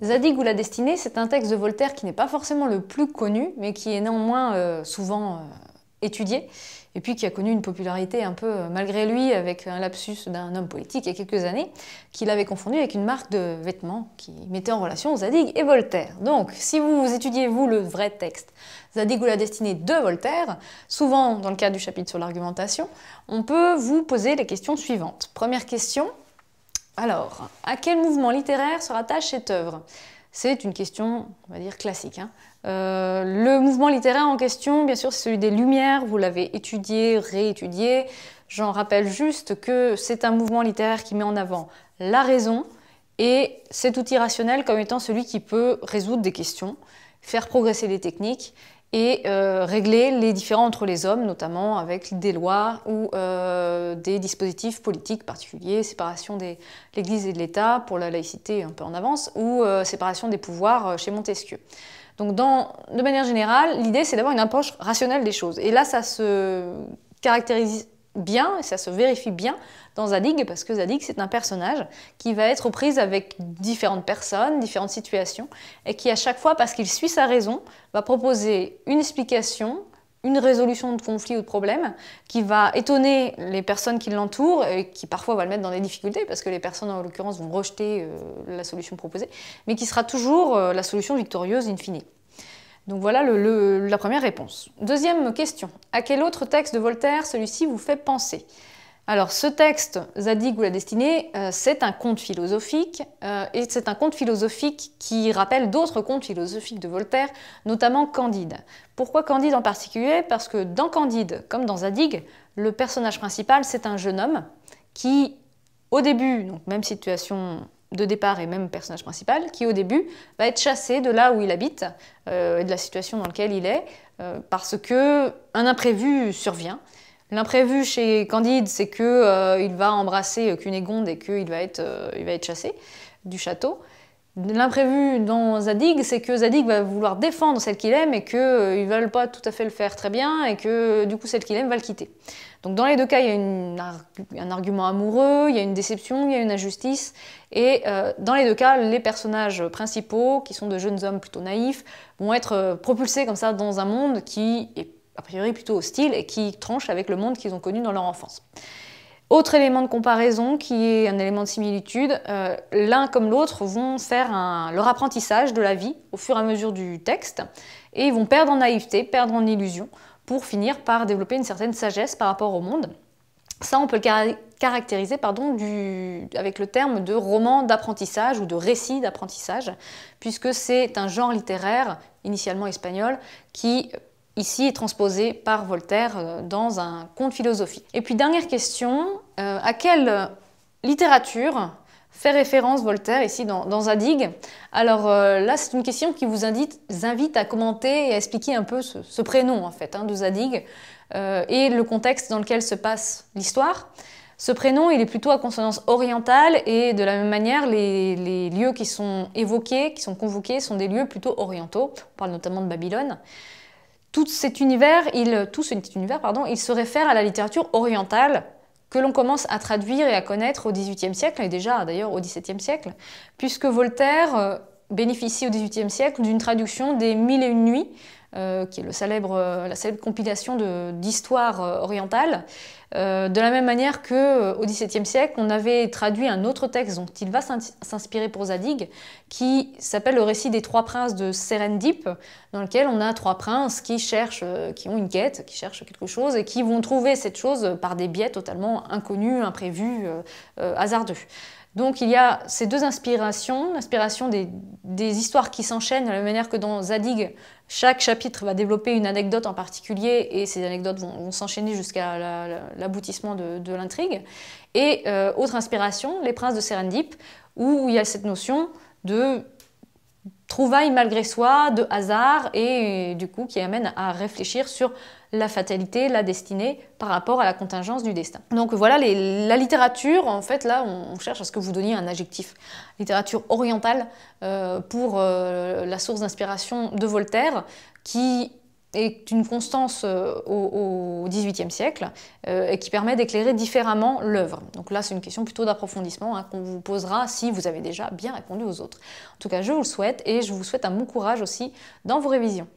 Zadig ou la destinée, c'est un texte de Voltaire qui n'est pas forcément le plus connu, mais qui est néanmoins souvent étudié, et puis qui a connu une popularité un peu malgré lui avec un lapsus d'un homme politique il y a quelques années, qu'il avait confondu avec une marque de vêtements qui mettait en relation Zadig et Voltaire. Donc, si vous étudiez, vous, le vrai texte, Zadig ou la destinée de Voltaire, souvent, dans le cadre du chapitre sur l'argumentation, on peut vous poser les questions suivantes. Première question. Alors, à quel mouvement littéraire se rattache cette œuvre? C'est une question, on va dire, classique. Le mouvement littéraire en question, bien sûr, c'est celui des Lumières. Vous l'avez étudié, réétudié. J'en rappelle juste que c'est un mouvement littéraire qui met en avant la raison et cet outil rationnel comme étant celui qui peut résoudre des questions, faire progresser les techniques et régler les différends entre les hommes, notamment avec des lois ou des dispositifs politiques particuliers, séparation de l'Église et de l'État pour la laïcité un peu en avance, ou séparation des pouvoirs chez Montesquieu. Donc de manière générale, l'idée c'est d'avoir une approche rationnelle des choses. Et là, ça se caractérise bien, et ça se vérifie bien dans Zadig, parce que Zadig, c'est un personnage qui va être aux prises avec différentes personnes, différentes situations, et qui à chaque fois, parce qu'il suit sa raison, va proposer une explication, une résolution de conflit ou de problème, qui va étonner les personnes qui l'entourent, et qui parfois va le mettre dans des difficultés, parce que les personnes, en l'occurrence, vont rejeter la solution proposée, mais qui sera toujours la solution victorieuse in fine. Donc voilà la première réponse. Deuxième question. À quel autre texte de Voltaire celui-ci vous fait penser? Alors ce texte, Zadig ou la destinée, c'est un conte philosophique, et c'est un conte philosophique qui rappelle d'autres contes philosophiques de Voltaire, notamment Candide. Pourquoi Candide en particulier? Parce que dans Candide, comme dans Zadig, le personnage principal, c'est un jeune homme qui, au début, donc même situation de départ et même personnage principal, qui au début va être chassé de là où il habite et de la situation dans laquelle il est, parce qu'un imprévu survient. L'imprévu chez Candide, c'est qu'il va embrasser Cunégonde et qu'il va être chassé du château. L'imprévu dans Zadig, c'est que Zadig va vouloir défendre celle qu'il aime et qu'ils ne veulent pas tout à fait le faire très bien et que du coup celle qu'il aime va le quitter. Donc dans les deux cas, il y a un argument amoureux, il y a une déception, il y a une injustice. Et dans les deux cas, les personnages principaux, qui sont de jeunes hommes plutôt naïfs, vont être propulsés comme ça dans un monde qui est a priori plutôt hostile et qui tranche avec le monde qu'ils ont connu dans leur enfance. Autre élément de comparaison qui est un élément de similitude, l'un comme l'autre vont faire leur apprentissage de la vie au fur et à mesure du texte et ils vont perdre en naïveté, perdre en illusion pour finir par développer une certaine sagesse par rapport au monde. Ça, on peut le caractériser avec le terme de roman d'apprentissage ou de récit d'apprentissage, puisque c'est un genre littéraire, initialement espagnol, qui ici est transposé par Voltaire dans un conte philosophique. Et puis dernière question, à quelle littérature fait référence Voltaire ici dans Zadig? Alors là, c'est une question qui vous invite à commenter et à expliquer un peu ce prénom en fait, de Zadig et le contexte dans lequel se passe l'histoire. Ce prénom, il est plutôt à consonance orientale et de la même manière, les lieux qui sont évoqués, qui sont convoqués, sont des lieux plutôt orientaux. On parle notamment de Babylone. Tout cet univers, il se réfère à la littérature orientale que l'on commence à traduire et à connaître au XVIIIe siècle, et déjà d'ailleurs au XVIIe siècle, puisque Voltaire bénéficie au XVIIIe siècle d'une traduction des Mille et une nuits, qui est la célèbre compilation d'histoire orientale, de la même manière qu'au XVIIe siècle, on avait traduit un autre texte dont il va s'inspirer pour Zadig, qui s'appelle le récit des trois princes de Serendip, dans lequel on a trois princes qui ont une quête, qui cherchent quelque chose et qui vont trouver cette chose par des biais totalement inconnus, imprévus, hasardeux. Donc il y a ces deux inspirations, l'inspiration des histoires qui s'enchaînent, de la même manière que dans Zadig, chaque chapitre va développer une anecdote en particulier et ces anecdotes vont s'enchaîner jusqu'à l'aboutissement de l'intrigue. Et autre inspiration, les princes de Serendip, où il y a cette notion de trouvailles malgré soi, de hasard, et du coup qui amène à réfléchir sur la fatalité, la destinée par rapport à la contingence du destin. Donc voilà, la littérature, en fait là on cherche à ce que vous donniez un adjectif. Littérature orientale pour la source d'inspiration de Voltaire, qui est une constance au XVIIIe siècle et qui permet d'éclairer différemment l'œuvre. Donc là, c'est une question plutôt d'approfondissement hein, qu'on vous posera si vous avez déjà bien répondu aux autres. En tout cas, je vous le souhaite et je vous souhaite un bon courage aussi dans vos révisions.